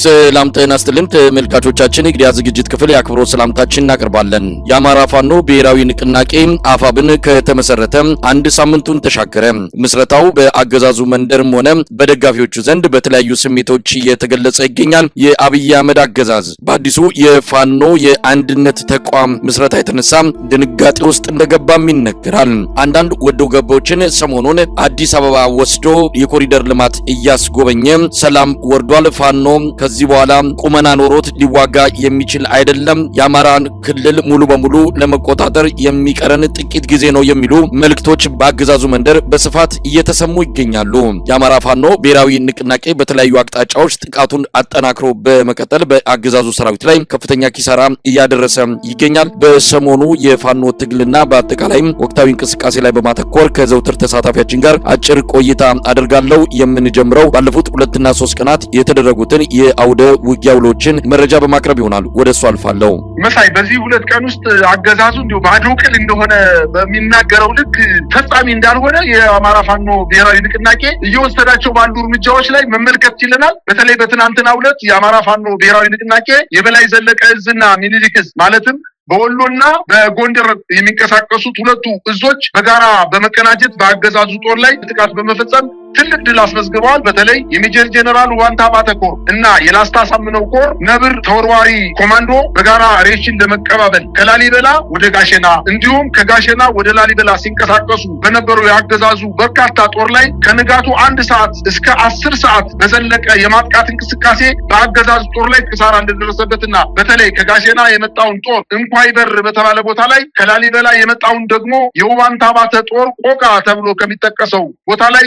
ሰላም ጤና ይስጥልን ተመልካቾቻችን እንግዲህ ዝግጅት ክፍል ያክብሮት ሰላምታችን እናቀርባለን። የአማራ ፋኖ ብሔራዊ ንቅናቄ አፋብን ከተመሰረተ አንድ ሳምንቱን ተሻገረ። ምስረታው በአገዛዙ መንደርም ሆነ በደጋፊዎቹ ዘንድ በተለያዩ ስሜቶች እየተገለጸ ይገኛል። የአብይ አህመድ አገዛዝ በአዲሱ የፋኖ የአንድነት ተቋም ምስረታ የተነሳ ድንጋጤ ውስጥ እንደገባም ይነገራል። አንዳንድ ወዶ ገቦችን ሰሞኑን አዲስ አበባ ወስዶ የኮሪደር ልማት እያስጎበኘ ሰላም ወርዷል። ፋኖ ከዚህ በኋላ ቁመና ኖሮት ሊዋጋ የሚችል አይደለም። የአማራን ክልል ሙሉ በሙሉ ለመቆጣጠር የሚቀረን ጥቂት ጊዜ ነው የሚሉ መልእክቶች በአገዛዙ መንደር በስፋት እየተሰሙ ይገኛሉ። የአማራ ፋኖ ብሔራዊ ንቅናቄ በተለያዩ አቅጣጫዎች ጥቃቱን አጠናክሮ በመቀጠል በአገዛዙ ሰራዊት ላይ ከፍተኛ ኪሳራ እያደረሰ ይገኛል። በሰሞኑ የፋኖ ትግልና በአጠቃላይ ወቅታዊ እንቅስቃሴ ላይ በማተኮር ከዘውትር ተሳታፊያችን ጋር አጭር ቆይታ አደርጋለሁ። የምንጀምረው ባለፉት 2 እና 3 ቀናት የተደረጉትን የአውደ ውጊያ ውሎችን መረጃ በማቅረብ ይሆናል። ወደሱ አልፋለሁ። መሳይ በዚህ 2 ቀን ውስጥ አገዛዙ እንዲሁ ባዶ ቅል እንደሆነ በሚናገረው ልክ ፈጻሚ እንዳልሆነ የአማራ ፋኖ ብሔራዊ ንቅናቄ እየወሰዳቸው ባሉ እርምጃዎች ላይ መመልከት ችለናል። በተለይ በትናንትናው ዕለት የአማራ ፋኖ ብሔራዊ ንቅናቄ የበላይ ዘለቀ እዝና ሚኒሊክ እዝ ማለትም በወሎና በጎንደር የሚንቀሳቀሱት 2ቱ እዞች በጋራ በመቀናጀት በአገዛዙ ጦር ላይ ጥቃት በመፈጸም ትልቅ ድል አስመዝግበዋል። በተለይ የሜጀር ጀነራል ዋንታ ባተኮር እና የላስታ ሳምነው ኮር ነብር ተወርዋሪ ኮማንዶ በጋራ ሬሽን ለመቀባበል ከላሊበላ ወደ ጋሸና እንዲሁም ከጋሸና ወደ ላሊበላ ሲንቀሳቀሱ በነበሩ የአገዛዙ በርካታ ጦር ላይ ከንጋቱ 1 ሰዓት እስከ 10 ሰዓት በዘለቀ የማጥቃት እንቅስቃሴ በአገዛዙ ጦር ላይ ኪሳራ እንደደረሰበትና በተለይ ከጋሸና የመጣውን ጦር እንኳይ በር በተባለ ቦታ ላይ ከላሊበላ የመጣውን ደግሞ የዋንታ ባተ ጦር ቆቃ ተብሎ ከሚጠቀሰው ቦታ ላይ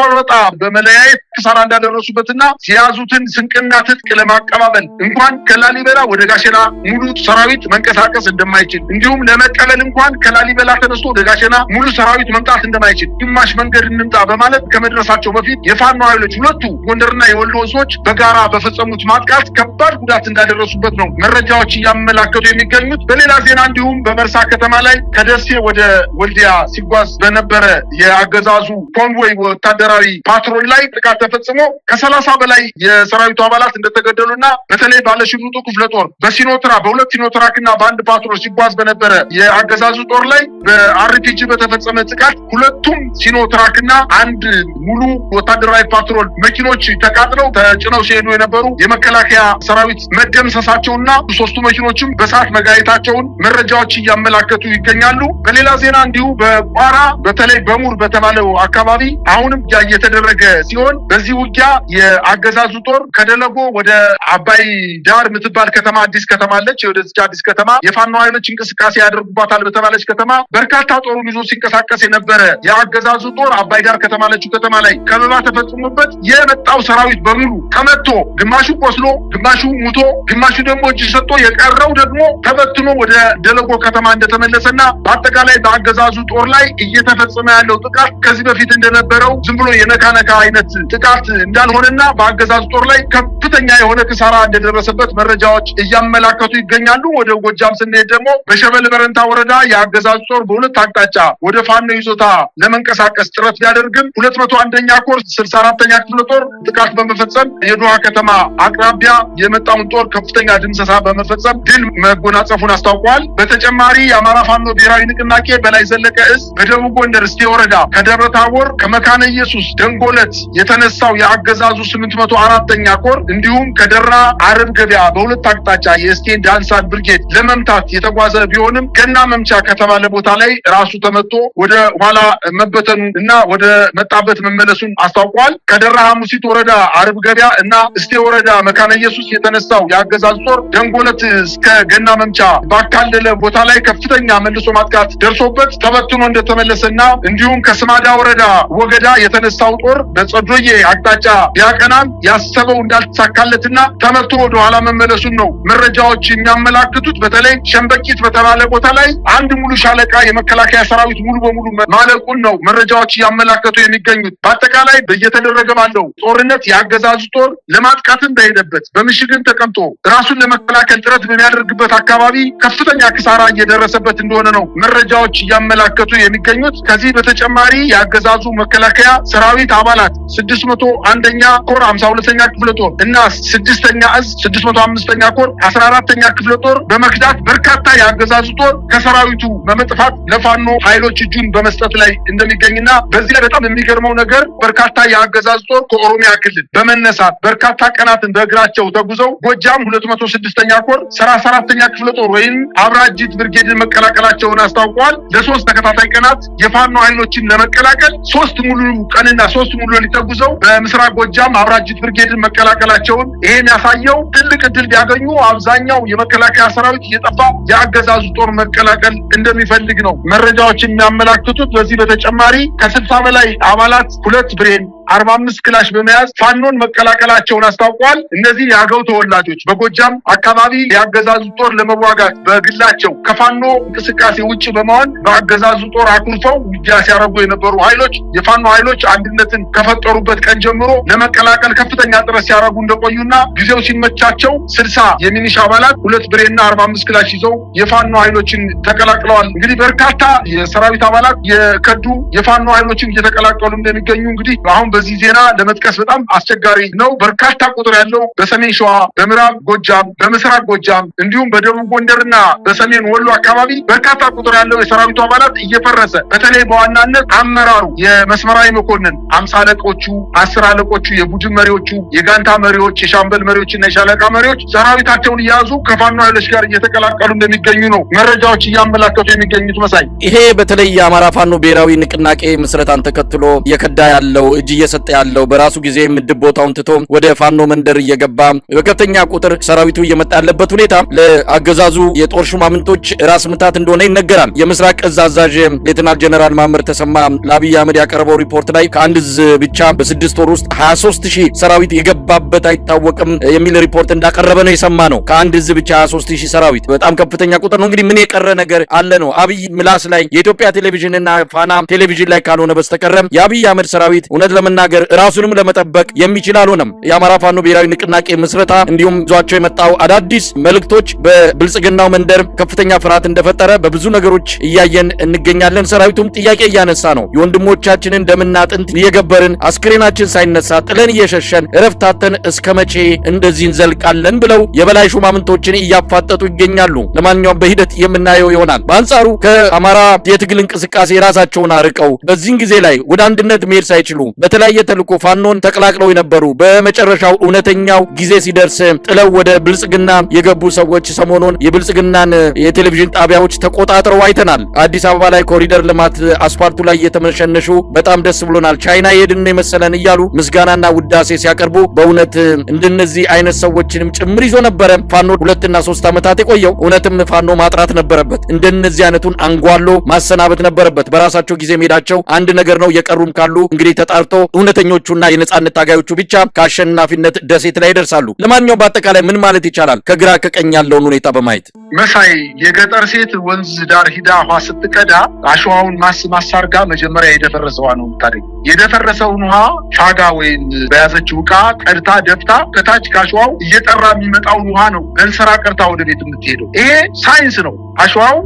ቆረጣ በመለያየት ኪሳራ እንዳደረሱበትና ሲያዙትን ስንቅና ትጥቅ ለማቀባበል እንኳን ከላሊበላ ወደ ጋሸና ሙሉ ሰራዊት መንቀሳቀስ እንደማይችል እንዲሁም ለመቀበል እንኳን ከላሊበላ ተነስቶ ወደ ጋሸና ሙሉ ሰራዊት መምጣት እንደማይችል ግማሽ መንገድ እንምጣ በማለት ከመድረሳቸው በፊት የፋኖ ኃይሎች 2ቱ ጎንደርና የወሎ እዞች በጋራ በፈጸሙት ማጥቃት ከባድ ጉዳት እንዳደረሱበት ነው መረጃዎች እያመላከቱ የሚገኙት። በሌላ ዜና እንዲሁም በመርሳ ከተማ ላይ ከደሴ ወደ ወልዲያ ሲጓዝ በነበረ የአገዛዙ ኮንቮይ ወታደራዊ ፓትሮል ላይ ጥቃት ተፈጽሞ ከ30 በላይ የሰራዊቱ አባላት እንደተገደሉና በተለይ ባለሽርጡ ክፍለ ጦር በሲኖትራ በ2 ሲኖትራክና በአንድ ፓትሮል ሲጓዝ በነበረ የአገዛዙ ጦር ላይ በአርፒጂ በተፈጸመ ጥቃት 2ቱም ሲኖትራክና አንድ ሙሉ ወታደራዊ ፓትሮል መኪኖች ተቃጥለው ተጭነው ሲሄዱ የነበሩ የመከላከያ ሰራዊት መደምሰሳቸውና 3ቱ መኪኖችም በሰዓት መጋየታቸውን መረጃዎች እያመላከቱ ይገኛሉ። በሌላ ዜና እንዲሁ በቋራ በተለይ በሙር በተባለው አካባቢ አሁንም እየተደረገ ሲሆን በዚህ ውጊያ የአገዛዙ ጦር ከደለጎ ወደ አባይ ዳር የምትባል ከተማ አዲስ ከተማ አለች። ወደዚህ አዲስ ከተማ የፋኖ ኃይሎች እንቅስቃሴ ያደርጉባታል በተባለች ከተማ በርካታ ጦሩን ይዞ ሲንቀሳቀስ የነበረ የአገዛዙ ጦር አባይ ዳር ከተማ አለችው ከተማ ላይ ከበባ ተፈጽሞበት የመጣው ሰራዊት በሙሉ ተመቶ ግማሹ ቆስሎ ግማሹ ሙቶ ግማሹ ደግሞ እጅ ሰጥቶ የቀረው ደግሞ ተበትኖ ወደ ደለጎ ከተማ እንደተመለሰና በአጠቃላይ በአገዛዙ ጦር ላይ እየተፈጸመ ያለው ጥቃት ከዚህ በፊት እንደነበረው ዝም ብሎ የነካነካ አይነት ጥቃት እንዳልሆነና በአገዛዙ ጦር ላይ ከፍተኛ የሆነ ኪሳራ እንደደረሰበት መረጃዎች እያመላከቱ ይገኛሉ። ወደ ጎጃም ስንሄድ ደግሞ በሸበል በረንታ ወረዳ የአገዛዙ ጦር በ2 አቅጣጫ ወደ ፋኖ ይዞታ ለመንቀሳቀስ ጥረት ቢያደርግም 201ኛ ኮር 64ኛ ክፍለ ጦር ጥቃት በመፈጸም የዶሃ ከተማ አቅራቢያ የመጣውን ጦር ከፍተኛ ድምሰሳ በመፈጸም ድል መጎናጸፉን አስታውቋል። በተጨማሪ የአማራ ፋኖ ብሔራዊ ንቅናቄ በላይ ዘለቀ እዝ በደቡብ ጎንደር እስቴ ወረዳ ከደብረ ታቦር ከመካነ ኢየሱስ ደንጎለት የተነሳው የአገዛዙ 804ኛ ኮር እንዲሁም ከደራ አረብ ገበያ በ2 አቅጣጫ የስቴን ዳንሳን ብርጌድ ለመምታት የተጓዘ ቢሆንም ገና መምቻ ከተባለ ቦታ ላይ ራሱ ተመቶ ወደ ኋላ መበተኑ እና ወደ መጣበት መመለሱን አስታውቋል። ከደራ ሐሙሲት ወረዳ አረብ ገበያ እና እስቴ ወረዳ መካነ ኢየሱስ የተነሳው የአገዛዙ ጦር ደንጎለት እስከ ገና መምቻ ባካለለ ቦታ ላይ ከፍተኛ መልሶ ማጥቃት ደርሶበት ተበትኖ እንደተመለሰና እንዲሁም ከስማዳ ወረዳ ወገዳ የተነሳው ጦር በጸዶዬ አቅጣጫ ቢያቀናም ያሰበው እንዳልተሳካለትና ተመቶ ወደ ኋላ መመለሱን ነው መረጃዎች የሚያመላክቱት። በተለይ ሸምበቂት በተባለ ቦታ ላይ አንድ ሙሉ ሻለቃ የመከላከያ ሰራዊት ሙሉ በሙሉ ማለቁን ነው መረጃዎች እያመላከቱ የሚገኙት። በአጠቃላይ እየተደረገ ባለው ጦርነት የአገዛዙ ጦር ለማጥቃትን በሄደበት በምሽግን ተቀምጦ ራሱን ለመከላከል ጥረት በሚያደርግበት አካባቢ ከፍተኛ ኪሳራ እየደረሰበት እንደሆነ ነው መረጃዎች እያመላከቱ የሚገኙት። ከዚህ በተጨማሪ የአገዛዙ መከላከያ ሰራዊት አባላት 601ኛ ኮር 52ኛ ክፍለ ጦር እና 6ኛ እዝ 605ኛ ኮር 14ኛ ክፍለ ጦር በመክዳት በርካታ የአገዛዙ ጦር ከሰራዊቱ በመጥፋት ለፋኖ ኃይሎች እጁን በመስጠት ላይ እንደሚገኝና በዚህ ላይ በጣም የሚገርመው ነገር በርካታ የአገዛዙ ጦር ከኦሮሚያ ክልል በመነሳት በርካታ ቀናትን በእግራቸው ተጉዘው ጎጃም 206ኛ ኮር 34ኛ ክፍለ ጦር ወይም አብራጅት ብርጌድን መቀላቀላቸውን አስታውቀዋል። ለሶስት ተከታታይ ቀናት የፋኖ ኃይሎችን ለመቀላቀል 3 ሙሉ ቀንና 3 ሙሉ ሌሊት ተጉዘው በምስራቅ ጎጃም አብራጅት ብርጌድን መቀላቀላቸውን ይሄን ያሳየው ትልቅ እድል ቢያገኙ አብዛኛው የመከላከያ ሰራዊት እየጠፋ የአገዛዙ ጦር መቀላቀል እንደሚፈልግ ነው መረጃዎች የሚያመላክቱት። በዚህ በተጨማሪ ከ60 በላይ አባላት 2 ብሬን 45 ክላሽ በመያዝ ፋኖን መቀላቀላቸውን አስታውቋል። እነዚህ የአገው ተወላጆች በጎጃም አካባቢ የአገዛዙ ጦር ለመዋጋት በግላቸው ከፋኖ እንቅስቃሴ ውጭ በመሆን በአገዛዙ ጦር አኩርፈው ውጊያ ሲያደርጉ የነበሩ ኃይሎች የፋኖ ኃይሎች አንድነትን ከፈጠሩበት ቀን ጀምሮ ለመቀላቀል ከፍተኛ ጥረት ሲያደርጉ እንደቆዩና ጊዜው ሲመቻቸው 60 የሚኒሻ አባላት 2 ብሬና 45 ክላሽ ይዘው የፋኖ ኃይሎችን ተቀላቅለዋል። እንግዲህ በርካታ የሰራዊት አባላት የከዱ የፋኖ ኃይሎችን እየተቀላቀሉ እንደሚገኙ እንግዲህ አሁን በዚህ ዜና ለመጥቀስ በጣም አስቸጋሪ ነው። በርካታ ቁጥር ያለው በሰሜን ሸዋ፣ በምዕራብ ጎጃም፣ በምስራቅ ጎጃም እንዲሁም በደቡብ ጎንደርና በሰሜን ወሎ አካባቢ በርካታ ቁጥር ያለው የሰራዊቱ አባላት እየፈረሰ በተለይ በዋናነት አመራሩ የመስመራዊ መኮንን 50 አለቆቹ፣ 10 አለቆቹ፣ የቡድን መሪዎቹ፣ የጋንታ መሪዎች፣ የሻምበል መሪዎችና የሻለቃ መሪዎች ሰራዊታቸውን እየያዙ ከፋኖ ኃይሎች ጋር እየተቀላቀሉ እንደሚገኙ ነው መረጃዎች እያመላከቱ የሚገኙት። መሳይ ይሄ በተለይ የአማራ ፋኖ ብሔራዊ ንቅናቄ ምስረታን ተከትሎ የከዳ ያለው እጅ እየሰጠ ያለው በራሱ ጊዜ ምድብ ቦታውን ትቶ ወደ ፋኖ መንደር እየገባ በከፍተኛ ቁጥር ሰራዊቱ እየመጣ ያለበት ሁኔታ ለአገዛዙ የጦር ሹማምንቶች ራስ ምታት እንደሆነ ይነገራል። የምስራቅ እዝ አዛዥ ሌተናል ጀነራል ማመር ተሰማ ለአብይ አህመድ ያቀረበው ሪፖርት ላይ ከአንድ እዝ ብቻ በ6 ወር ውስጥ 23000 ሰራዊት የገባበት አይታወቅም የሚል ሪፖርት እንዳቀረበ ነው የሰማ ነው። ከአንድ እዝ ብቻ 23000 ሰራዊት በጣም ከፍተኛ ቁጥር ነው። እንግዲህ ምን የቀረ ነገር አለ ነው? አብይ ምላስ ላይ የኢትዮጵያ ቴሌቪዥን እና ፋና ቴሌቪዥን ላይ ካልሆነ በስተቀር የአብይ አህመድ ሰራዊት እውነት ለመናገር ራሱንም ለመጠበቅ የሚችል አልሆነም። የአማራ ፋኖ ብሔራዊ ንቅናቄ ምስረታ እንዲሁም ዟቸው የመጣው አዳዲስ መልእክቶች በብልጽግናው መንደር ከፍተኛ ፍርሃት እንደፈጠረ በብዙ ነገሮች እያየን እንገኛለን። ሰራዊቱም ጥያቄ እያነሳ ነው። የወንድሞቻችንን ደምና አጥንት እየገበርን አስክሬናችን ሳይነሳ ጥለን እየሸሸን እረፍታተን እስከ መቼ እንደዚህ እንዘልቃለን ብለው የበላይ ሹማምንቶችን እያፋጠጡ ይገኛሉ። ለማንኛውም በሂደት የምናየው ይሆናል። በአንጻሩ ከአማራ የትግል እንቅስቃሴ ራሳቸውን አርቀው በዚህን ጊዜ ላይ ወደ አንድነት መሄድ ሳይችሉ በተለያየ ተልኮ ፋኖን ተቀላቅለው የነበሩ በመጨረሻው እውነተኛው ጊዜ ሲደርስ ጥለው ወደ ብልጽግና የገቡ ሰዎች ሰሞኑን የብልጽግናን የቴሌቪዥን ጣቢያዎች ተቆጣጥረው አይተናል። አዲስ አበባ ላይ ኮሪደር ልማት አስፋልቱ ላይ እየተመሸነሹ በጣም ደስ ብሎናል፣ ቻይና የሄድን የመሰለን እያሉ ምስጋናና ውዳሴ ሲያቀርቡ በእውነት እንደነዚህ አይነት ሰዎችንም ጭምር ይዞ ነበረ ፋኖ 2 እና 3 ዓመታት የቆየው። እውነትም ፋኖ ማጥራት ነበረበት። እንደነዚህ አይነቱን አንጓሎ ማሰናበት ነበረበት። በራሳቸው ጊዜ መሄዳቸው አንድ ነገር ነው። የቀሩም ካሉ እንግዲህ ተጣርቶ እውነተኞቹና የነጻነት ታጋዮቹ ብቻ ከአሸናፊነት ደሴት ላይ ይደርሳሉ። ለማንኛውም በአጠቃላይ ምን ማለት ይቻላል ከግራ ከቀኝ ያለውን ሁኔታ በማየት መሳይ የገጠር ሴት ወንዝ ዳር ሂዳ ውሃ ስትቀዳ አሸዋውን ማሳርጋ መጀመሪያ የደፈረሰው ነው ታዲያ የደፈረሰውን ውሃ ሻጋ ወይም በያዘችው ዕቃ ቀድታ ደፍታ ከታች ካሸዋው እየጠራ የሚመጣውን ውሃ ነው እንስራ ቀርታ ወደ ቤት የምትሄደው። ይሄ ሳይንስ ነው። አሸዋው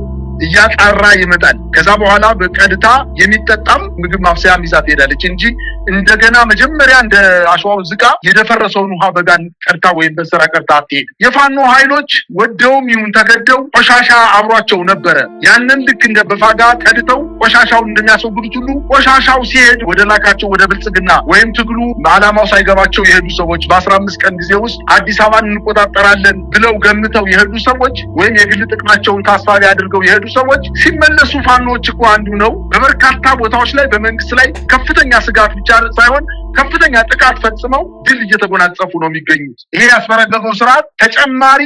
እያጣራ ይመጣል። ከዛ በኋላ በቀድታ የሚጠጣም ምግብ ማብሰያ ይዛ ትሄዳለች እንጂ እንደገና መጀመሪያ እንደ አሸዋው ዝቃ የደፈረሰውን ውሃ በጋን ቀርታ ወይም በሰራ ቀርታ አትሄድ። የፋኖ ኃይሎች ወደውም ይሁን ተገደው ቆሻሻ አብሯቸው ነበረ። ያንን ልክ እንደ በፋጋ ቀድተው ቆሻሻውን እንደሚያስወግዱት ሁሉ ቆሻሻው ሲሄድ ወደ ላካቸው ወደ ብልጽግና ወይም ትግሉ ዓላማው ሳይገባቸው የሄዱ ሰዎች በ15 ቀን ጊዜ ውስጥ አዲስ አበባን እንቆጣጠራለን ብለው ገምተው የሄዱ ሰዎች ወይም የግል ጥቅማቸውን ታሳቢ አድርገው የሄዱ ሰዎች ሲመለሱ ፋኖች እኮ አንዱ ነው በበርካታ ቦታዎች ላይ በመንግስት ላይ ከፍተኛ ስጋት ብቻ ሳይሆን ከፍተኛ ጥቃት ፈጽመው ድል እየተጎናጸፉ ነው የሚገኙት። ይሄ ያስፈረገገው ስርዓት ተጨማሪ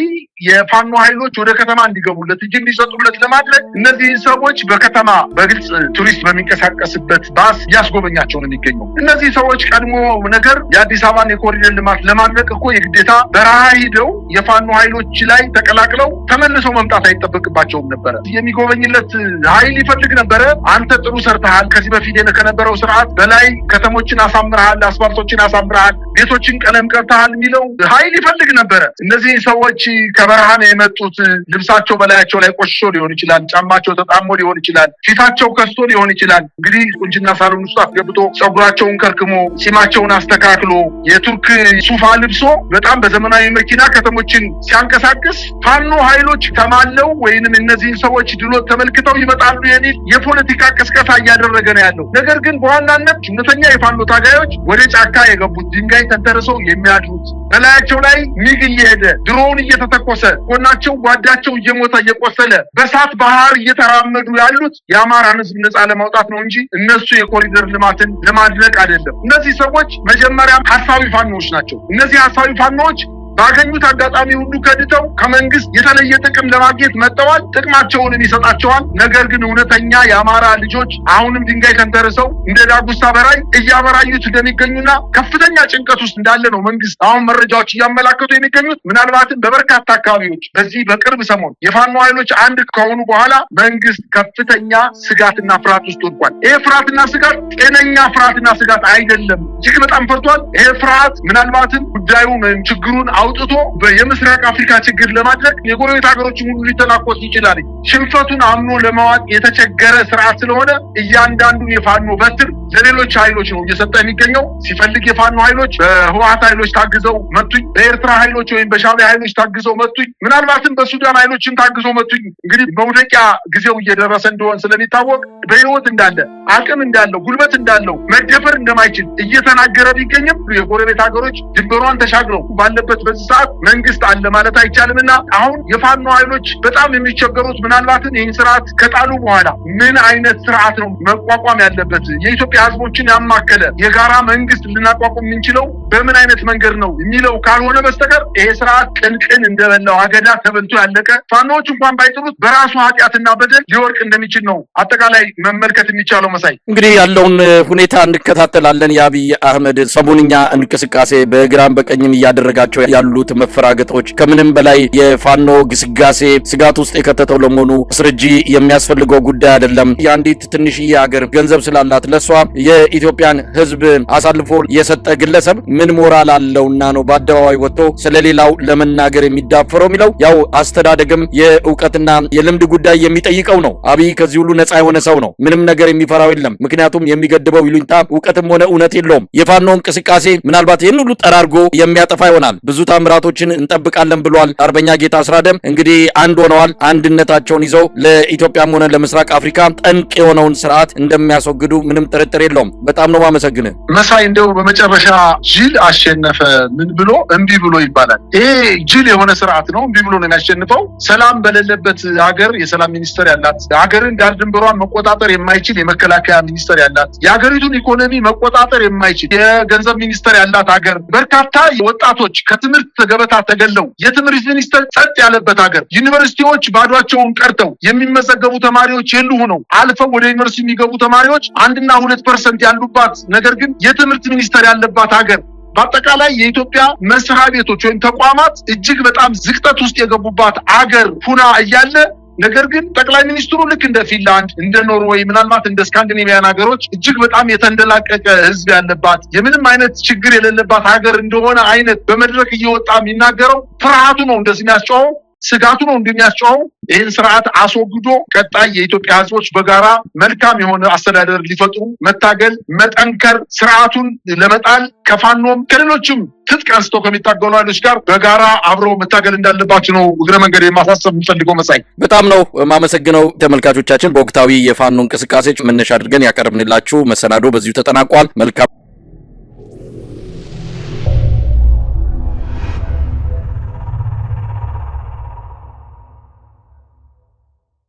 የፋኖ ኃይሎች ወደ ከተማ እንዲገቡለት እጅ እንዲሰጡለት ለማድረግ እነዚህ ሰዎች በከተማ በግልጽ ቱሪስት በሚንቀሳቀስበት ባስ እያስጎበኛቸው ነው የሚገኘው። እነዚህ ሰዎች ቀድሞ ነገር የአዲስ አበባን የኮሪደር ልማት ለማድረግ እኮ የግዴታ በረሃ ሂደው የፋኖ ኃይሎች ላይ ተቀላቅለው ተመልሰው መምጣት አይጠበቅባቸውም ነበረ። የሚጎበኝለት ኃይል ይፈልግ ነበረ። አንተ ጥሩ ሰርተሃል፣ ከዚህ በፊት ከነበረው ስርዓት በላይ ከተሞችን አሳምረሃል፣ አስፋልቶችን አሳምረሃል፣ ቤቶችን ቀለም ቀርተሃል የሚለው ኃይል ይፈልግ ነበረ። እነዚህ ሰዎች ከበረሃ ነው የመጡት። ልብሳቸው በላያቸው ላይ ቆሽሾ ሊሆን ይችላል፣ ጫማቸው ተጣሞ ሊሆን ይችላል፣ ፊታቸው ከስቶ ሊሆን ይችላል። እንግዲህ ቁንጅና ሳሎን ውስጥ አስገብቶ ጸጉራቸውን ከርክሞ ጺማቸውን አስተካክሎ የቱርክ ሱፋ ልብሶ በጣም በዘመናዊ መኪና ከተሞችን ሲያንቀሳቅስ ፋኖ ኃይሎች ተማለው ወይንም እነዚህን ሰዎች ድሎት ተመልክተው ይመጣሉ የሚል የፖለቲካ ቅስቀሳ እያደረገ ነው ያለው። ነገር ግን በዋናነት እውነተኛ የፋኖ ታጋዮች ወደ ጫካ የገቡት ድንጋይ ተንተርሰው የሚያድሩት በላያቸው ላይ ሚግ እየሄደ ድሮውን እየተተኮሰ ጎናቸው ጓዳቸው እየሞተ እየቆሰለ በሳት ባህር እየተራመዱ ያሉት የአማራን ሕዝብ ነጻ ለማውጣት ነው እንጂ እነሱ የኮሪደር ልማትን ለማድነቅ አይደለም። እነዚህ ሰዎች መጀመሪያም ሐሳዊ ፋኖዎች ናቸው። እነዚህ ሐሳዊ ፋኖዎች ባገኙት አጋጣሚ ሁሉ ከድተው ከመንግስት የተለየ ጥቅም ለማግኘት መጥተዋል። ጥቅማቸውንም ይሰጣቸዋል። ነገር ግን እውነተኛ የአማራ ልጆች አሁንም ድንጋይ ተንተርሰው እንደ ዳጉሳ በራይ እያበራዩት እንደሚገኙና ከፍተኛ ጭንቀት ውስጥ እንዳለ ነው መንግስት አሁን መረጃዎች እያመላከቱ የሚገኙት። ምናልባትም በበርካታ አካባቢዎች በዚህ በቅርብ ሰሞን የፋኖ ኃይሎች አንድ ከሆኑ በኋላ መንግስት ከፍተኛ ስጋትና ፍርሃት ውስጥ ወድቋል። ይሄ ፍርሃትና ስጋት ጤነኛ ፍርሃትና ስጋት አይደለም። እጅግ በጣም ፈርቷል። ይሄ ፍርሃት ምናልባትም ጉዳዩን ወይም ችግሩን አውጥቶ የምስራቅ አፍሪካ ችግር ለማድረግ የጎረቤት ሀገሮችን ሁሉ ሊተናኮስ ይችላል። ሽንፈቱን አምኖ ለማዋጥ የተቸገረ ስርዓት ስለሆነ እያንዳንዱን የፋኖ በትር ለሌሎች ኃይሎች ነው እየሰጠ የሚገኘው። ሲፈልግ የፋኖ ኃይሎች በህወሓት ኃይሎች ታግዘው መቱኝ፣ በኤርትራ ኃይሎች ወይም በሻዕቢያ ኃይሎች ታግዘው መቱኝ፣ ምናልባትም በሱዳን ኃይሎችም ታግዘው መቱኝ። እንግዲህ መውደቂያ ጊዜው እየደረሰ እንደሆን ስለሚታወቅ በህይወት እንዳለ አቅም እንዳለው ጉልበት እንዳለው መደፈር እንደማይችል እየተናገረ ቢገኝም የጎረቤት ሀገሮች ድንበሯን ተሻግረው ባለበት በዚህ ሰዓት መንግስት አለ ማለት አይቻልምና አሁን የፋኖ ኃይሎች በጣም የሚቸገሩት ምናልባትም ይህን ስርዓት ከጣሉ በኋላ ምን አይነት ስርዓት ነው መቋቋም ያለበት? የኢትዮጵያ ህዝቦችን ያማከለ የጋራ መንግስት ልናቋቁም የምንችለው በምን አይነት መንገድ ነው የሚለው ካልሆነ በስተቀር ይሄ ስርዓት ቅንቅን እንደበላው አገዳ ተበልቶ ያለቀ ፋኖዎች እንኳን ባይጥሉት በራሱ ኃጢአትና በደል ሊወርቅ እንደሚችል ነው አጠቃላይ መመልከት የሚቻለው። መሳይ እንግዲህ ያለውን ሁኔታ እንከታተላለን። የአብይ አህመድ ሰሞንኛ እንቅስቃሴ በግራም በቀኝም እያደረጋቸው ያሉት መፈራገጦች ከምንም በላይ የፋኖ ግስጋሴ ስጋት ውስጥ የከተተው ለመሆኑ አስረጂ የሚያስፈልገው ጉዳይ አይደለም። የአንዲት ትንሽዬ ሀገር ገንዘብ ስላላት ለሷ የኢትዮጵያን ህዝብ አሳልፎ የሰጠ ግለሰብ ምን ሞራል አለውና ነው በአደባባይ ወጥቶ ስለሌላው ለመናገር የሚዳፈረው የሚለው ያው አስተዳደግም የእውቀትና የልምድ ጉዳይ የሚጠይቀው ነው። አብይ ከዚህ ሁሉ ነፃ የሆነ ሰው ነው። ምንም ነገር የሚፈራው የለም። ምክንያቱም የሚገድበው ይሉኝታ እውቀትም ሆነ እውነት የለውም። የፋኖ እንቅስቃሴ ምናልባት ይህን ሁሉ ጠራርጎ የሚያጠፋ ይሆናል። ብዙ ታምራቶችን እንጠብቃለን ብሏል አርበኛ ጌታ አስራደም። እንግዲህ አንድ ሆነዋል። አንድነታቸውን ይዘው ለኢትዮጵያም ሆነ ለምስራቅ አፍሪካ ጠንቅ የሆነውን ስርዓት እንደሚያስወግዱ ምንም ጥርጥር የለውም። በጣም ነው ማመሰግንህ መሳይ። እንደው በመጨረሻ ጅል አሸነፈ ምን ብሎ እምቢ ብሎ ይባላል። ይሄ ጅል የሆነ ስርዓት ነው። እምቢ ብሎ ነው የሚያሸንፈው። ሰላም በሌለበት ሀገር የሰላም ሚኒስተር ያላት፣ ሀገርን ዳር ድንበሯን መቆጣጠር የማይችል የመከላከያ ሚኒስተር ያላት፣ የሀገሪቱን ኢኮኖሚ መቆጣጠር የማይችል የገንዘብ ሚኒስተር ያላት ሀገር፣ በርካታ ወጣቶች ከትምህርት ገበታ ተገለው የትምህርት ሚኒስተር ጸጥ ያለበት ሀገር፣ ዩኒቨርሲቲዎች ባዷቸውን ቀርተው የሚመዘገቡ ተማሪዎች የሉ ሆነው አልፈው ወደ ዩኒቨርሲቲ የሚገቡ ተማሪዎች 1% እና 2% ያሉባት ነገር ግን የትምህርት ሚኒስተር ያለባት ሀገር፣ በአጠቃላይ የኢትዮጵያ መስሪያ ቤቶች ወይም ተቋማት እጅግ በጣም ዝቅጠት ውስጥ የገቡባት አገር ሁና እያለ ነገር ግን ጠቅላይ ሚኒስትሩ ልክ እንደ ፊንላንድ፣ እንደ ኖርዌይ፣ ምናልባት እንደ ስካንዲኔቪያን ሀገሮች እጅግ በጣም የተንደላቀቀ ህዝብ ያለባት የምንም አይነት ችግር የሌለባት ሀገር እንደሆነ አይነት በመድረክ እየወጣ የሚናገረው ፍርሃቱ ነው እንደዚህ የሚያስጨዋው፣ ስጋቱ ነው እንደሚያስጨዋው። ይህን ስርዓት አስወግዶ ቀጣይ የኢትዮጵያ ህዝቦች በጋራ መልካም የሆነ አስተዳደር ሊፈጥሩ መታገል፣ መጠንከር፣ ስርዓቱን ለመጣል ከፋኖም ከሌሎችም ትጥቅ አንስተው ከሚታገሉ ኃይሎች ጋር በጋራ አብረው መታገል እንዳለባቸው ነው እግረ መንገድ የማሳሰብ የምፈልገው። መሳይ በጣም ነው ማመሰግነው። ተመልካቾቻችን በወቅታዊ የፋኖ እንቅስቃሴ መነሻ አድርገን ያቀርብንላችሁ መሰናዶ በዚሁ ተጠናቋል። መልካም